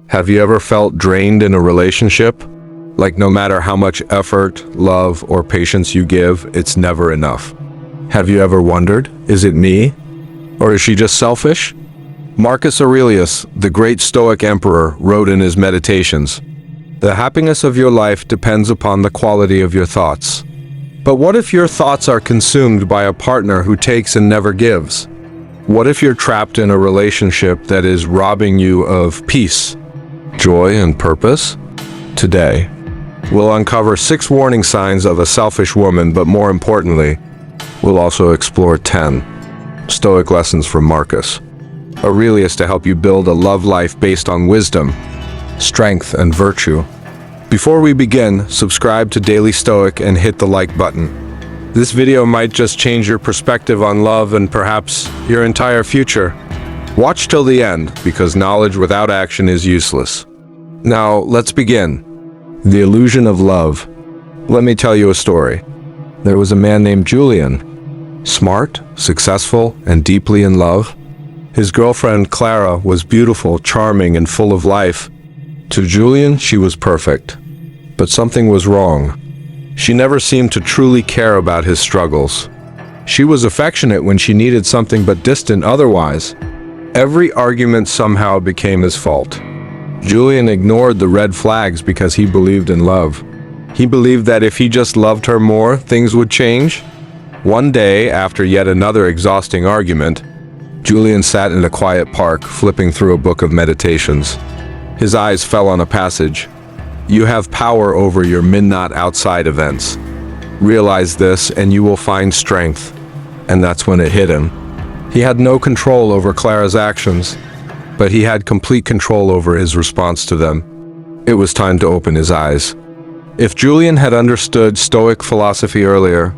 Have you ever felt drained in a relationship? Like no matter how much effort, love, or patience you give, it's never enough. Have you ever wondered, is it me? Or is she just selfish? Marcus Aurelius, the great Stoic emperor, wrote in his Meditations, "The happiness of your life depends upon the quality of your thoughts." But what if your thoughts are consumed by a partner who takes and never gives? What if you're trapped in a relationship that is robbing you of peace, joy, and purpose? Today, we'll uncover 6 warning signs of a selfish woman, but more importantly, we'll also explore 10 Stoic lessons from Marcus Aurelius to help you build a love life based on wisdom, strength, and virtue. Before we begin, subscribe to Daily Stoic and hit the like button. This video might just change your perspective on love and perhaps your entire future. Watch till the end, because knowledge without action is useless. Now, let's begin. The illusion of love. Let me tell you a story. There was a man named Julian. Smart, successful, and deeply in love. His girlfriend, Clara, was beautiful, charming, and full of life. To Julian, she was perfect. But something was wrong. She never seemed to truly care about his struggles. She was affectionate when she needed something, but distant otherwise. Every argument somehow became his fault. Julian ignored the red flags because he believed in love. He believed that if he just loved her more, things would change. One day, after yet another exhausting argument, Julian sat in a quiet park, flipping through a book of meditations. His eyes fell on a passage. "You have power over your midnight outside events. Realize this and you will find strength." And that's when it hit him. He had no control over Clara's actions, but he had complete control over his response to them. It was time to open his eyes. If Julian had understood Stoic philosophy earlier,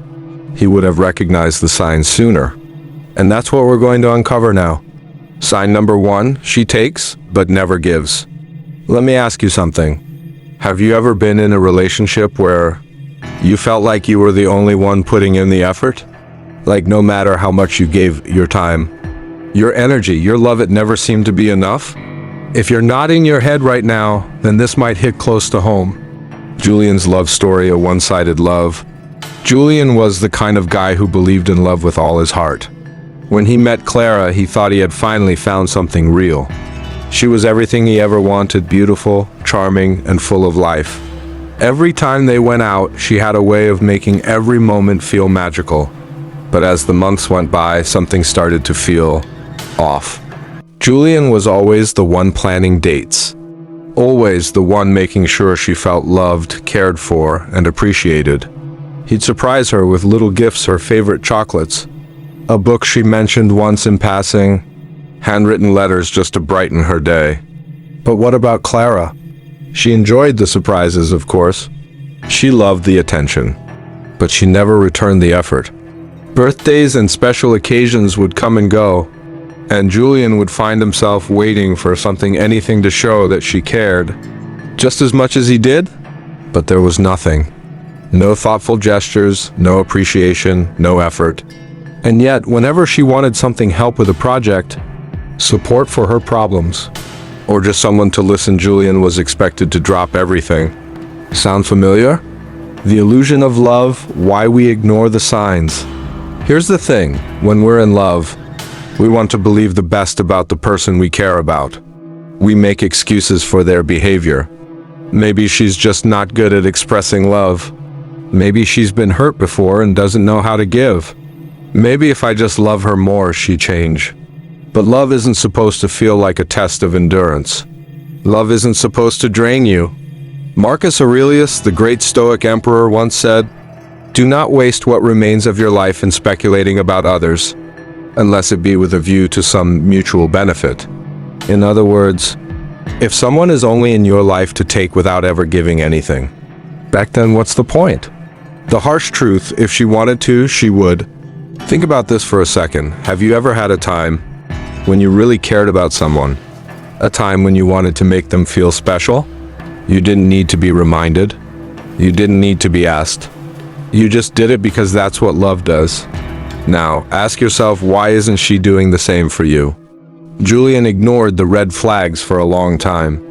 he would have recognized the signs sooner. And that's what we're going to uncover now. Sign number 1, she takes, but never gives. Let me ask you something. Have you ever been in a relationship where you felt like you were the only one putting in the effort? Like no matter how much you gave your time, your energy, your love, it never seemed to be enough? If you're nodding your head right now, then this might hit close to home. Julian's love story, a one-sided love. Julian was the kind of guy who believed in love with all his heart. When he met Clara, he thought he had finally found something real. She was everything he ever wanted, beautiful, charming, and full of life. Every time they went out, she had a way of making every moment feel magical. But as the months went by, something started to feel off. Julian was always the one planning dates. Always the one making sure she felt loved, cared for, and appreciated. He'd surprise her with little gifts, her favorite chocolates, a book she mentioned once in passing, handwritten letters just to brighten her day. But what about Clara? She enjoyed the surprises, of course. She loved the attention, but she never returned the effort. Birthdays and special occasions would come and go, and Julian would find himself waiting for something, anything to show that she cared, just as much as he did. But there was nothing. No thoughtful gestures, no appreciation, no effort. And yet, whenever she wanted something, help with a project, support for her problems, or just someone to listen, Julian was expected to drop everything. Sound familiar? The illusion of love, why we ignore the signs. Here's the thing, when we're in love, we want to believe the best about the person we care about. We make excuses for their behavior. Maybe she's just not good at expressing love. Maybe she's been hurt before and doesn't know how to give. Maybe if I just love her more, she'd change. But love isn't supposed to feel like a test of endurance. Love isn't supposed to drain you. Marcus Aurelius, the great Stoic emperor, once said, "Do not waste what remains of your life in speculating about others, unless it be with a view to some mutual benefit." In other words, if someone is only in your life to take without ever giving anything, back then what's the point? The harsh truth, if she wanted to, she would. Think about this for a second. Have you ever had a time when you really cared about someone? A time when you wanted to make them feel special? You didn't need to be reminded. You didn't need to be asked. You just did it because that's what love does. Now, ask yourself, why isn't she doing the same for you? Julian ignored the red flags for a long time.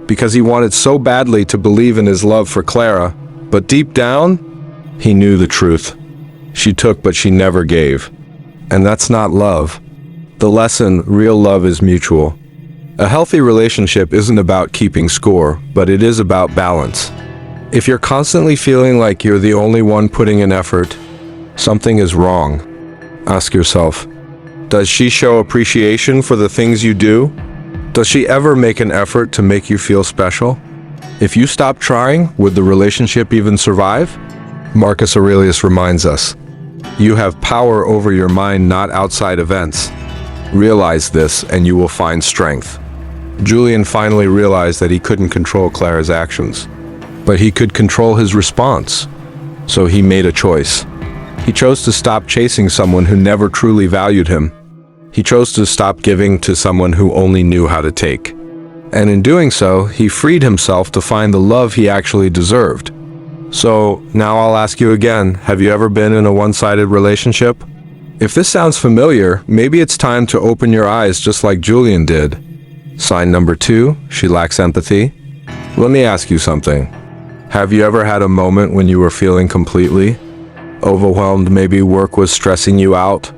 because he wanted so badly to believe in his love for Clara, but deep down, he knew the truth. She took, but she never gave. And that's not love. The lesson, real love is mutual. A healthy relationship isn't about keeping score, but it is about balance. If you're constantly feeling like you're the only one putting in effort, something is wrong. Ask yourself, does she show appreciation for the things you do? Does she ever make an effort to make you feel special? If you stop trying, would the relationship even survive? Marcus Aurelius reminds us, you have power over your mind, not outside events. Realize this and you will find strength. Julian finally realized that he couldn't control Clara's actions, but he could control his response. So he made a choice. He chose to stop chasing someone who never truly valued him. He chose to stop giving to someone who only knew how to take. And in doing so, he freed himself to find the love he actually deserved. So now I'll ask you again, have you ever been in a one-sided relationship? If this sounds familiar, maybe it's time to open your eyes just like Julian did. Sign number 2, she lacks empathy. Let me ask you something. Have you ever had a moment when you were feeling completely overwhelmed? Maybe work was stressing you out.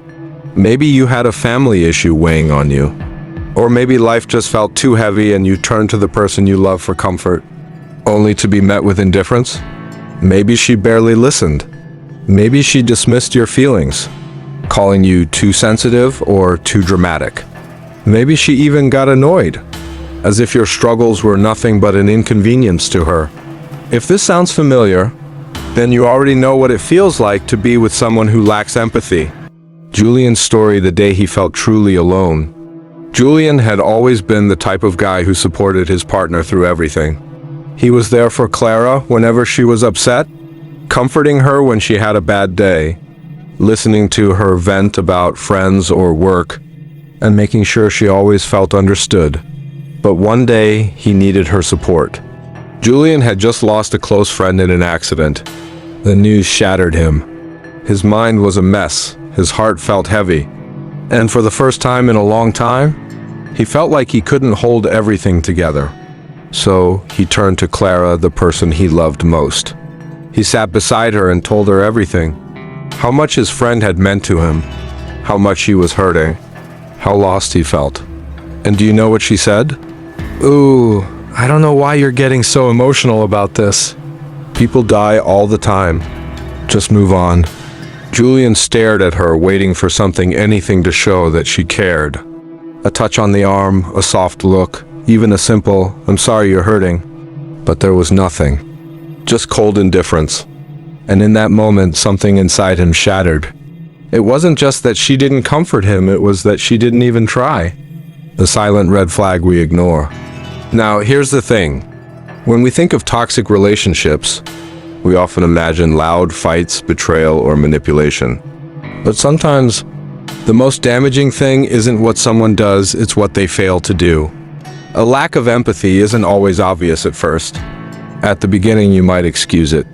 Maybe you had a family issue weighing on you. Or maybe life just felt too heavy and you turned to the person you love for comfort, only to be met with indifference. Maybe she barely listened. Maybe she dismissed your feelings, calling you too sensitive or too dramatic. Maybe she even got annoyed, as if your struggles were nothing but an inconvenience to her. If this sounds familiar, then you already know what it feels like to be with someone who lacks empathy. Julian's story, the day he felt truly alone. Julian had always been the type of guy who supported his partner through everything. He was there for Clara whenever she was upset, comforting her when she had a bad day, listening to her vent about friends or work, and making sure she always felt understood. But one day, he needed her support. Julian had just lost a close friend in an accident. The news shattered him. His mind was a mess, his heart felt heavy, and for the first time in a long time, he felt like he couldn't hold everything together. So he turned to Clara, the person he loved most. He sat beside her and told her everything. How much his friend had meant to him, how much he was hurting, how lost he felt. And do you know what she said? Ooh, I don't know why you're getting so emotional about this. People die all the time. Just move on. Julian stared at her, waiting for something, anything to show that she cared. A touch on the arm, a soft look, even a simple, "I'm sorry you're hurting." But there was nothing. Just cold indifference. And in that moment, something inside him shattered. It wasn't just that she didn't comfort him, it was that she didn't even try. The silent red flag we ignore. Now, here's the thing. When we think of toxic relationships, we often imagine loud fights, betrayal, or manipulation. But sometimes, the most damaging thing isn't what someone does, it's what they fail to do. A lack of empathy isn't always obvious at first. At the beginning, you might excuse it.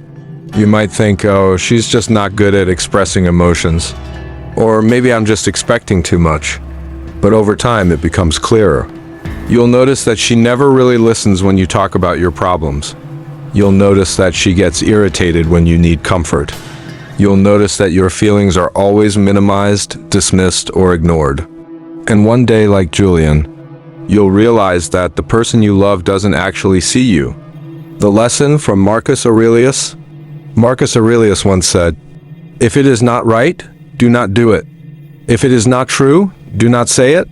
You might think, oh, she's just not good at expressing emotions. Or maybe I'm just expecting too much. But over time, it becomes clearer. You'll notice that she never really listens when you talk about your problems. You'll notice that she gets irritated when you need comfort. You'll notice that your feelings are always minimized, dismissed, or ignored. And one day, like Julian, you'll realize that the person you love doesn't actually see you. The lesson from Marcus Aurelius? Marcus Aurelius once said, "If it is not right, do not do it. If it is not true, do not say it."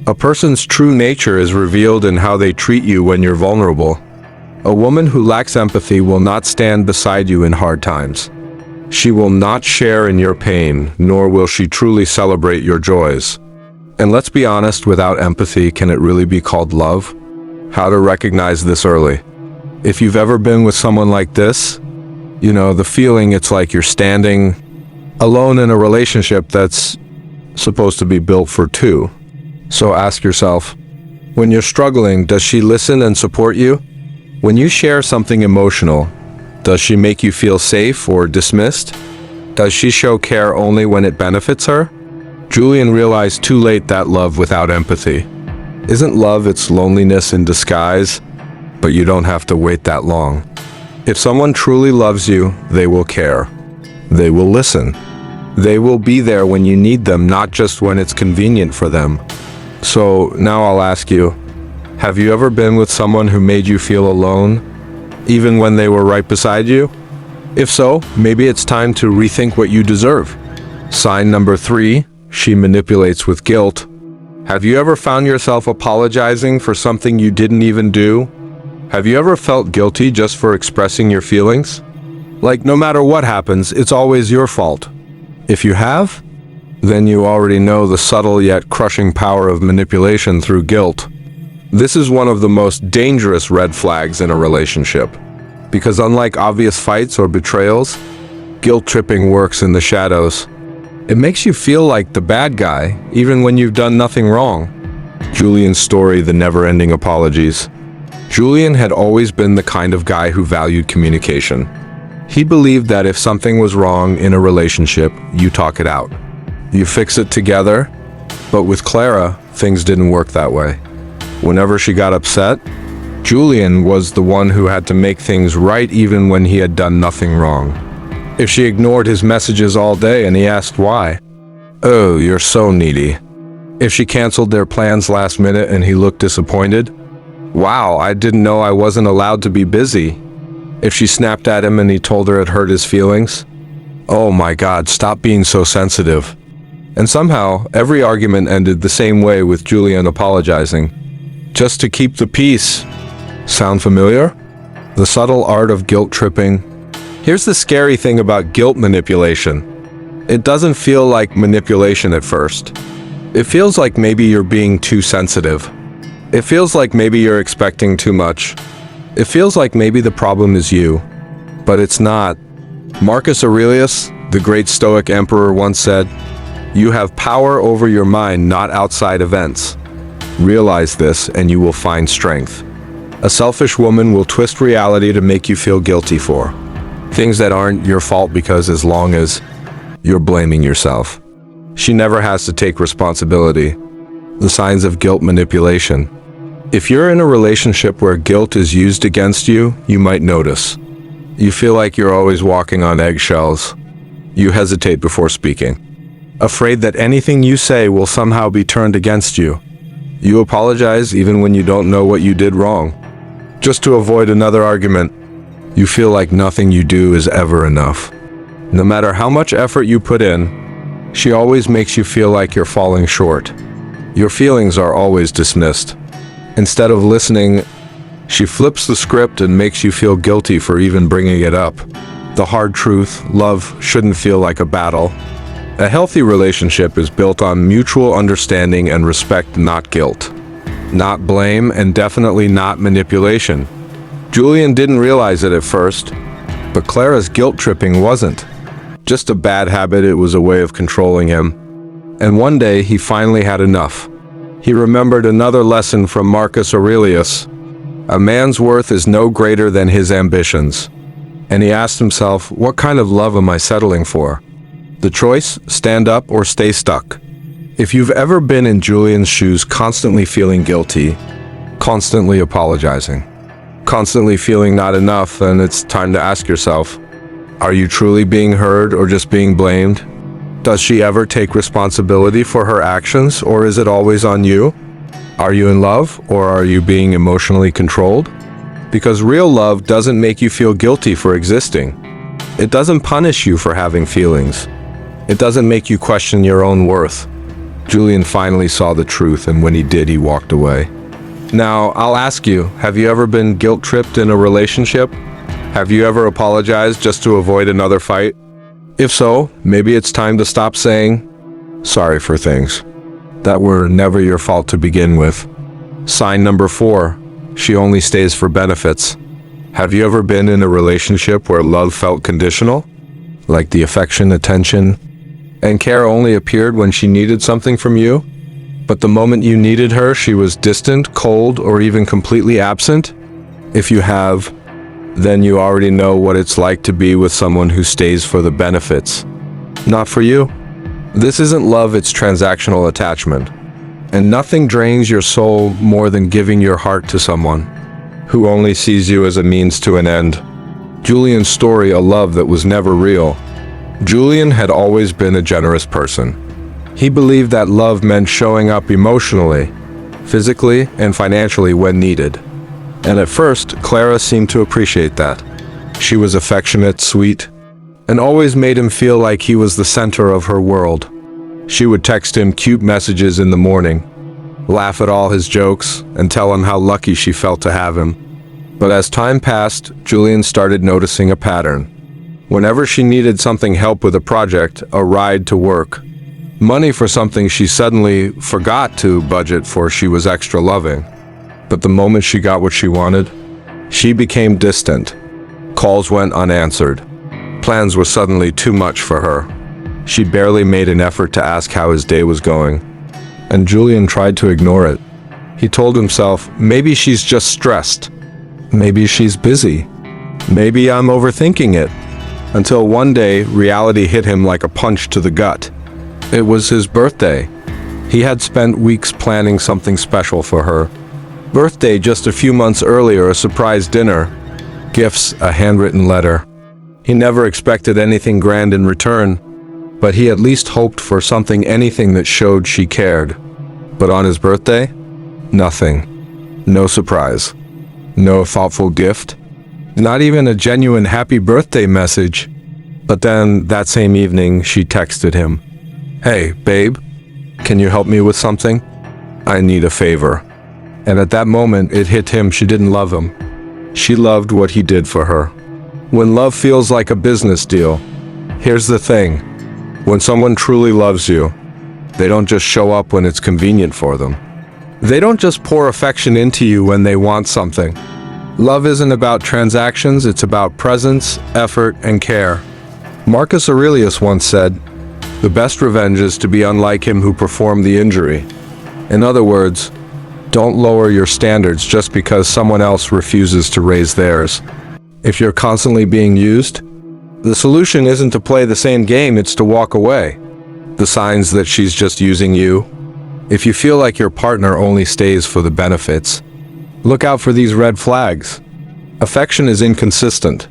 A person's true nature is revealed in how they treat you when you're vulnerable. A woman who lacks empathy will not stand beside you in hard times. She will not share in your pain, nor will she truly celebrate your joys. And let's be honest, without empathy, can it really be called love? How to recognize this early. If you've ever been with someone like this, you know, the feeling it's like you're standing alone in a relationship that's supposed to be built for two. So ask yourself, when you're struggling, does she listen and support you? When you share something emotional, does she make you feel safe or dismissed? Does she show care only when it benefits her? Julian realized too late that love without empathy isn't love, it's loneliness in disguise. but you don't have to wait that long. If someone truly loves you, they will care. They will listen. They will be there when you need them, not just when it's convenient for them. So now I'll ask you, have you ever been with someone who made you feel alone, even when they were right beside you? If so, maybe it's time to rethink what you deserve. Sign number 3, she manipulates with guilt. Have you ever found yourself apologizing for something you didn't even do? Have you ever felt guilty just for expressing your feelings? Like, no matter what happens, it's always your fault. If you have, then you already know the subtle yet crushing power of manipulation through guilt. This is one of the most dangerous red flags in a relationship, because unlike obvious fights or betrayals, guilt tripping works in the shadows. It makes you feel like the bad guy, even when you've done nothing wrong. Julian's story, the never-ending apologies. Julian had always been the kind of guy who valued communication. He believed that if something was wrong in a relationship, you talk it out. You fix it together, but with Clara, things didn't work that way. Whenever she got upset, Julian was the one who had to make things right even when he had done nothing wrong. If she ignored his messages all day and he asked why, "Oh, you're so needy." If she canceled their plans last minute and he looked disappointed, "Wow, I didn't know I wasn't allowed to be busy." If she snapped at him and he told her it hurt his feelings, "Oh my God, stop being so sensitive." And somehow, every argument ended the same way, with Julian apologizing, just to keep the peace. Sound familiar? The subtle art of guilt tripping. Here's the scary thing about guilt manipulation. It doesn't feel like manipulation at first. It feels like maybe you're being too sensitive. It feels like maybe you're expecting too much. It feels like maybe the problem is you. But it's not. Marcus Aurelius, the great Stoic emperor, once said, "You have power over your mind, not outside events. Realize this and you will find strength." A selfish woman will twist reality to make you feel guilty for things that aren't your fault, because as long as you're blaming yourself, she never has to take responsibility. The signs of guilt manipulation. If you're in a relationship where guilt is used against you, you might notice. You feel like you're always walking on eggshells. You hesitate before speaking, afraid that anything you say will somehow be turned against you. You apologize even when you don't know what you did wrong, just to avoid another argument. You feel like nothing you do is ever enough. No matter how much effort you put in, she always makes you feel like you're falling short. Your feelings are always dismissed. Instead of listening, she flips the script and makes you feel guilty for even bringing it up. The hard truth: love shouldn't feel like a battle. A healthy relationship is built on mutual understanding and respect, not guilt. Not blame, and definitely not manipulation. Julian didn't realize it at first, but Clara's guilt tripping wasn't just a bad habit, it was a way of controlling him. And one day, he finally had enough. He remembered another lesson from Marcus Aurelius. A man's worth is no greater than his ambitions. And he asked himself, what kind of love am I settling for? The choice: stand up or stay stuck. If you've ever been in Julian's shoes, constantly feeling guilty, constantly apologizing, constantly feeling not enough, then it's time to ask yourself, are you truly being heard or just being blamed? Does she ever take responsibility for her actions, or is it always on you? Are you in love, or are you being emotionally controlled? Because real love doesn't make you feel guilty for existing. It doesn't punish you for having feelings. It doesn't make you question your own worth. Julian finally saw the truth, and when he did, he walked away. Now, I'll ask you, have you ever been guilt-tripped in a relationship? Have you ever apologized just to avoid another fight? If so, maybe it's time to stop saying sorry for things that were never your fault to begin with. Sign number 4, she only stays for benefits. Have you ever been in a relationship where love felt conditional? Like the affection, attention, and care only appeared when she needed something from you? But the moment you needed her, she was distant, cold, or even completely absent? If you have, then you already know what it's like to be with someone who stays for the benefits, not for you. This isn't love, it's transactional attachment. And nothing drains your soul more than giving your heart to someone who only sees you as a means to an end. Julian's story, a love that was never real. Julian had always been a generous person. He believed that love meant showing up emotionally, physically, and financially when needed. And at first, Clara seemed to appreciate that. She was affectionate, sweet, and always made him feel like he was the center of her world. She would text him cute messages in the morning, laugh at all his jokes, and tell him how lucky she felt to have him. But as time passed, Julian started noticing a pattern. Whenever she needed something help with a project, a ride to work, money for something she suddenly forgot to budget for, she was extra loving. But the moment she got what she wanted, she became distant. Calls went unanswered. Plans were suddenly too much for her. She barely made an effort to ask how his day was going. And Julian tried to ignore it. He told himself, maybe she's just stressed. Maybe she's busy. Maybe I'm overthinking it. Until one day, reality hit him like a punch to the gut. It was his birthday. He had spent weeks planning something special for her. Birthday just a few months earlier, a surprise dinner, gifts, a handwritten letter. He never expected anything grand in return, but he at least hoped for something, anything that showed she cared. But on his birthday, nothing. No surprise. No thoughtful gift. Not even a genuine happy birthday message. But then, that same evening, she texted him, "Hey, babe, can you help me with something? I need a favor." And at that moment, it hit him she didn't love him. She loved what he did for her. When love feels like a business deal, here's the thing. When someone truly loves you, they don't just show up when it's convenient for them. They don't just pour affection into you when they want something. Love isn't about transactions, it's about presence, effort, and care. Marcus Aurelius once said, "The best revenge is to be unlike him who performed the injury." In other words, don't lower your standards just because someone else refuses to raise theirs. If you're constantly being used, the solution isn't to play the same game, it's to walk away. The signs that she's just using you. If you feel like your partner only stays for the benefits, look out for these red flags. Affection is inconsistent.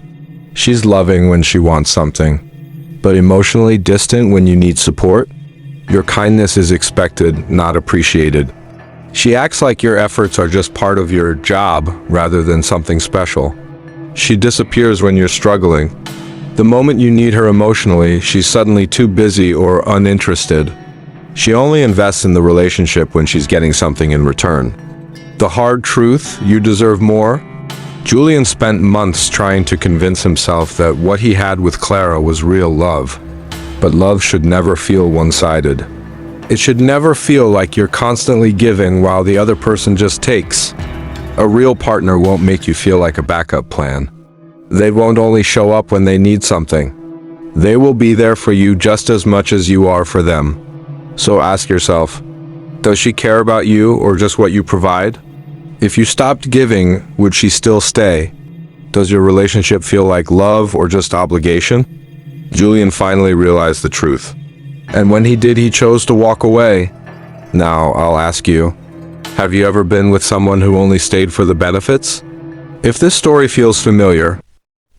She's loving when she wants something, but emotionally distant when you need support. Your kindness is expected, not appreciated. She acts like your efforts are just part of your job rather than something special. She disappears when you're struggling. The moment you need her emotionally, she's suddenly too busy or uninterested. She only invests in the relationship when she's getting something in return. The hard truth, you deserve more. Julian spent months trying to convince himself that what he had with Clara was real love. But love should never feel one-sided. It should never feel like you're constantly giving while the other person just takes. A real partner won't make you feel like a backup plan. They won't only show up when they need something. They will be there for you just as much as you are for them. So ask yourself, does she care about you or just what you provide? If you stopped giving, would she still stay? Does your relationship feel like love or just obligation? Julian finally realized the truth. And when he did, he chose to walk away. Now, I'll ask you, have you ever been with someone who only stayed for the benefits? If this story feels familiar,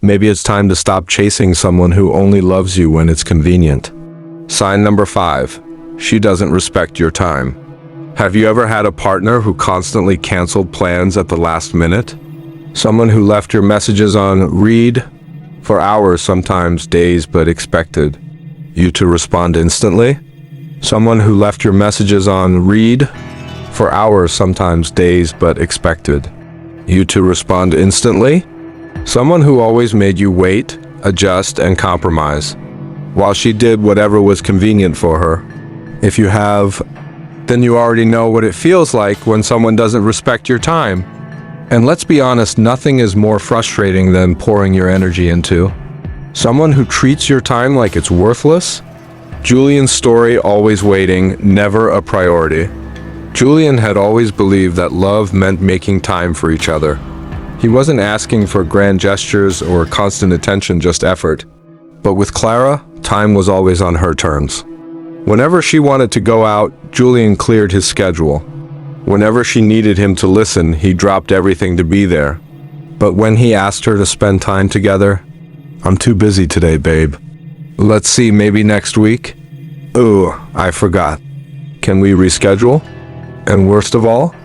maybe it's time to stop chasing someone who only loves you when it's convenient. Sign number 5. She doesn't respect your time. Have you ever had a partner who constantly canceled plans at the last minute? Someone who left your messages on read for hours, sometimes days, but expected you to respond instantly? Someone who left your messages on read for hours, sometimes days, but expected you to respond instantly? Someone who always made you wait, adjust, and compromise, while she did whatever was convenient for her. If you have, then you already know what it feels like when someone doesn't respect your time. And let's be honest, nothing is more frustrating than pouring your energy into someone who treats your time like it's worthless. Julian's story, always waiting, never a priority. Julian had always believed that love meant making time for each other. He wasn't asking for grand gestures or constant attention, just effort. But with Clara, time was always on her terms. Whenever she wanted to go out, Julian cleared his schedule. Whenever she needed him to listen, he dropped everything to be there. But when he asked her to spend time together, "I'm too busy today, babe. Let's see, maybe next week? Ooh, I forgot. Can we reschedule?" And worst of all,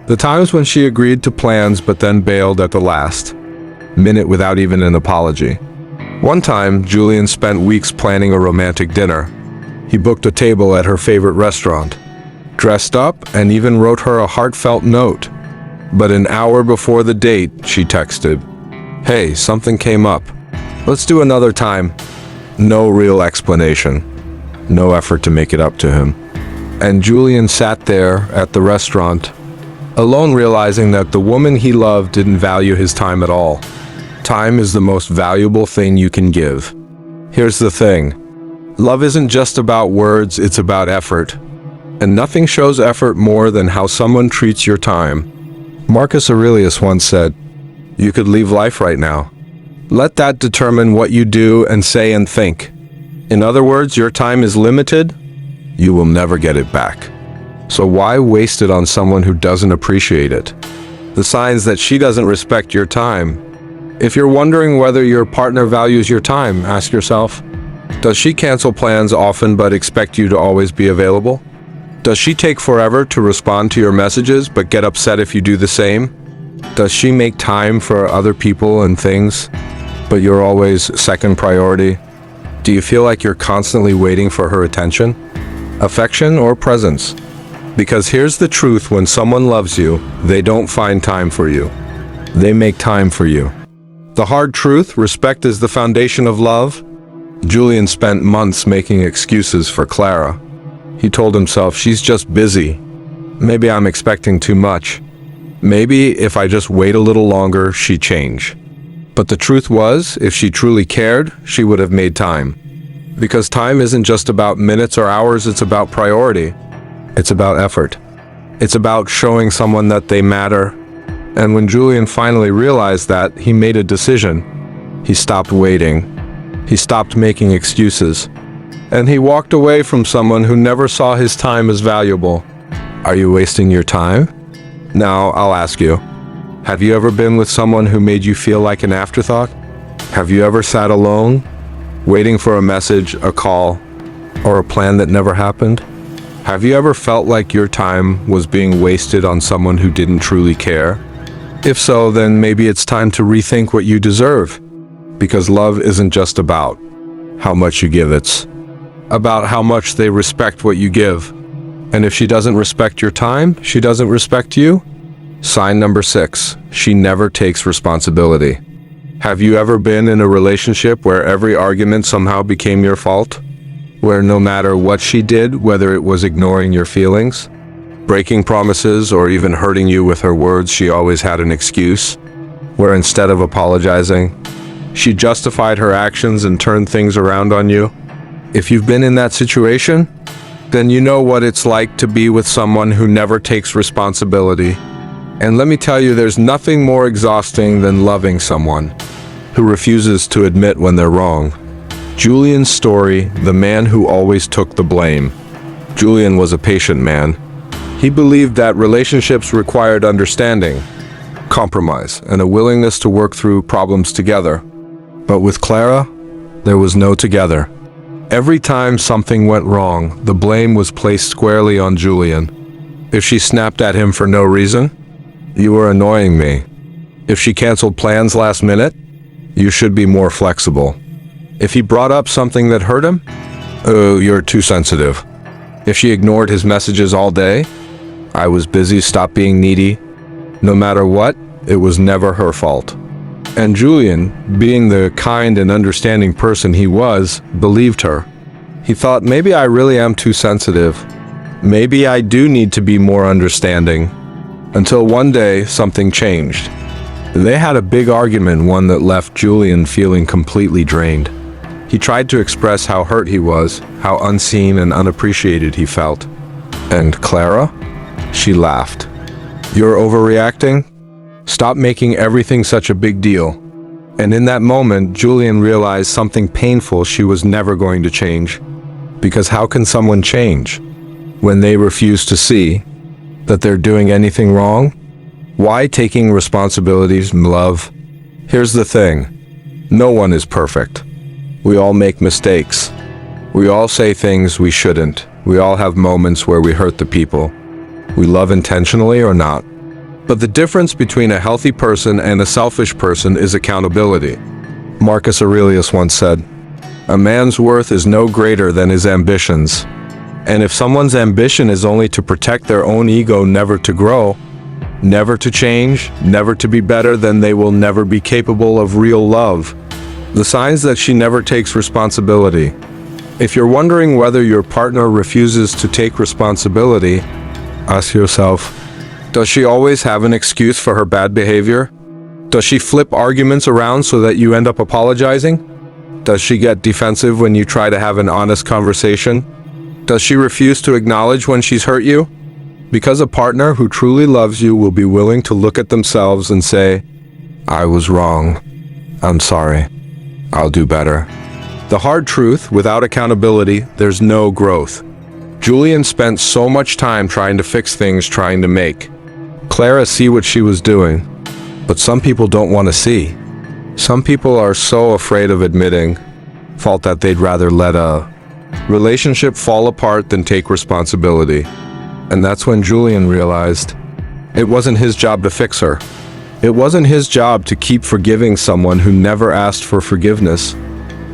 the times when she agreed to plans but then bailed at the last minute without even an apology. One time, Julian spent weeks planning a romantic dinner. He booked a table at her favorite restaurant, dressed up, and even wrote her a heartfelt note. But an hour before the date, she texted, "Hey, something came up. Let's do another time." No real explanation. No effort to make it up to him. And Julian sat there at the restaurant, alone, realizing that the woman he loved didn't value his time at all. Time is the most valuable thing you can give. Here's the thing. Love isn't just about words, it's about effort. And nothing shows effort more than how someone treats your time. Marcus Aurelius once said, "You could leave life right now. Let that determine what you do and say and think." In other words, your time is limited. You will never get it back. So why waste it on someone who doesn't appreciate it? The signs that she doesn't respect your time. If you're wondering whether your partner values your time, ask yourself, does she cancel plans often but expect you to always be available? Does she take forever to respond to your messages but get upset if you do the same? Does she make time for other people and things, but you're always second priority? Do you feel like you're constantly waiting for her attention, affection, or presence? Because here's the truth: when someone loves you, they don't find time for you. They make time for you. The hard truth: respect is the foundation of love. Julian spent months making excuses for Clara. He told himself, she's just busy. Maybe I'm expecting too much. Maybe if I just wait a little longer, she'd change. But the truth was, if she truly cared, she would have made time. Because time isn't just about minutes or hours, it's about priority. It's about effort. It's about showing someone that they matter. And when Julian finally realized that, he made a decision. He stopped waiting. He stopped making excuses. And he walked away from someone who never saw his time as valuable. Are you wasting your time? Now, I'll ask you, have you ever been with someone who made you feel like an afterthought? Have you ever sat alone, waiting for a message, a call, or a plan that never happened? Have you ever felt like your time was being wasted on someone who didn't truly care? If so, then maybe it's time to rethink what you deserve. Because love isn't just about how much you give, it's about how much they respect what you give. And if she doesn't respect your time, she doesn't respect you. Sign number 6, she never takes responsibility. Have you ever been in a relationship where every argument somehow became your fault? Where no matter what she did, whether it was ignoring your feelings, breaking promises, or even hurting you with her words, she always had an excuse? Where instead of apologizing, she justified her actions and turned things around on you? If you've been in that situation, then you know what it's like to be with someone who never takes responsibility. And let me tell you, there's nothing more exhausting than loving someone who refuses to admit when they're wrong. Julian's story, the man who always took the blame. Julian was a patient man. He believed that relationships required understanding, compromise, and a willingness to work through problems together. But with Clara, there was no together. Every time something went wrong, the blame was placed squarely on Julian. If she snapped at him for no reason, "You were annoying me." If she canceled plans last minute, "You should be more flexible." If he brought up something that hurt him, "Oh, you're too sensitive." If she ignored his messages all day, "I was busy, stop being needy." No matter what, it was never her fault. And Julian, being the kind and understanding person he was, believed her. He thought, maybe I really am too sensitive. Maybe I do need to be more understanding. Until one day, something changed. They had a big argument, one that left Julian feeling completely drained. He tried to express how hurt he was, how unseen and unappreciated he felt. And Clara? She laughed. "You're overreacting? Stop making everything such a big deal." And in that moment, Julian realized something painful: she was never going to change. Because how can someone change when they refuse to see that they're doing anything wrong? Why taking responsibilities, love, Here's the thing. No one is perfect. We all make mistakes. We all say things we shouldn't. We all have moments where we hurt the people we love intentionally or not. But the difference between a healthy person and a selfish person is accountability. Marcus Aurelius once said, "A man's worth is no greater than his ambitions." And if someone's ambition is only to protect their own ego, never to grow, never to change, never to be better, then they will never be capable of real love. The signs that she never takes responsibility. If you're wondering whether your partner refuses to take responsibility, ask yourself, does she always have an excuse for her bad behavior? Does she flip arguments around so that you end up apologizing? Does she get defensive when you try to have an honest conversation? Does she refuse to acknowledge when she's hurt you? Because a partner who truly loves you will be willing to look at themselves and say, "I was wrong. I'm sorry. I'll do better." The hard truth, without accountability, there's no growth. Julian spent so much time trying to fix things, trying to make Clara see what she was doing. But some people don't want to see. Some people are so afraid of admitting fault that they'd rather let a relationship fall apart than take responsibility. And that's when Julian realized it wasn't his job to fix her. It wasn't his job to keep forgiving someone who never asked for forgiveness.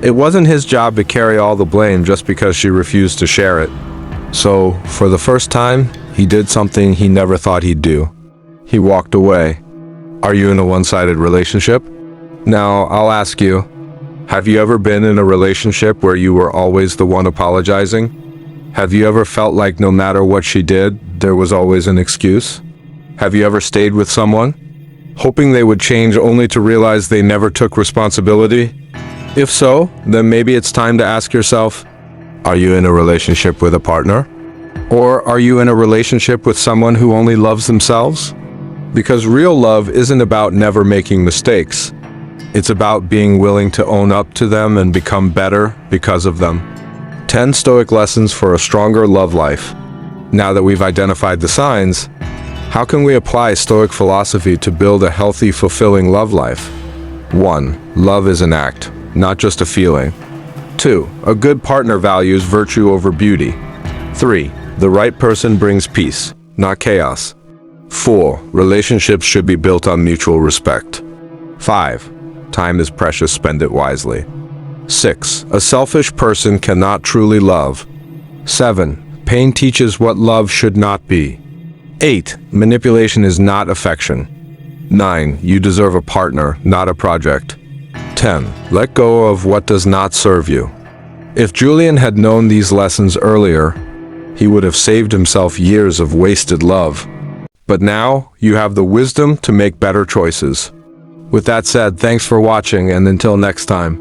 It wasn't his job to carry all the blame just because she refused to share it. So, for the first time, he did something he never thought he'd do. He walked away. Are you in a one-sided relationship? Now, I'll ask you, have you ever been in a relationship where you were always the one apologizing? Have you ever felt like no matter what she did, there was always an excuse? Have you ever stayed with someone, hoping they would change only to realize they never took responsibility? If so, then maybe it's time to ask yourself, are you in a relationship with a partner? Or are you in a relationship with someone who only loves themselves? Because real love isn't about never making mistakes. It's about being willing to own up to them and become better because of them. 10 Stoic lessons for a stronger love life. Now that we've identified the signs, how can we apply Stoic philosophy to build a healthy, fulfilling love life? 1. Love is an act, not just a feeling. 2. A good partner values virtue over beauty. 3. The right person brings peace, not chaos. 4. Relationships should be built on mutual respect. 5. Time is precious, spend it wisely. 6. A selfish person cannot truly love. 7. Pain teaches what love should not be. 8. Manipulation is not affection. 9. You deserve a partner, not a project. 10. Let go of what does not serve you. If Julian had known these lessons earlier, he would have saved himself years of wasted love. But now, you have the wisdom to make better choices. With that said, thanks for watching, and until next time.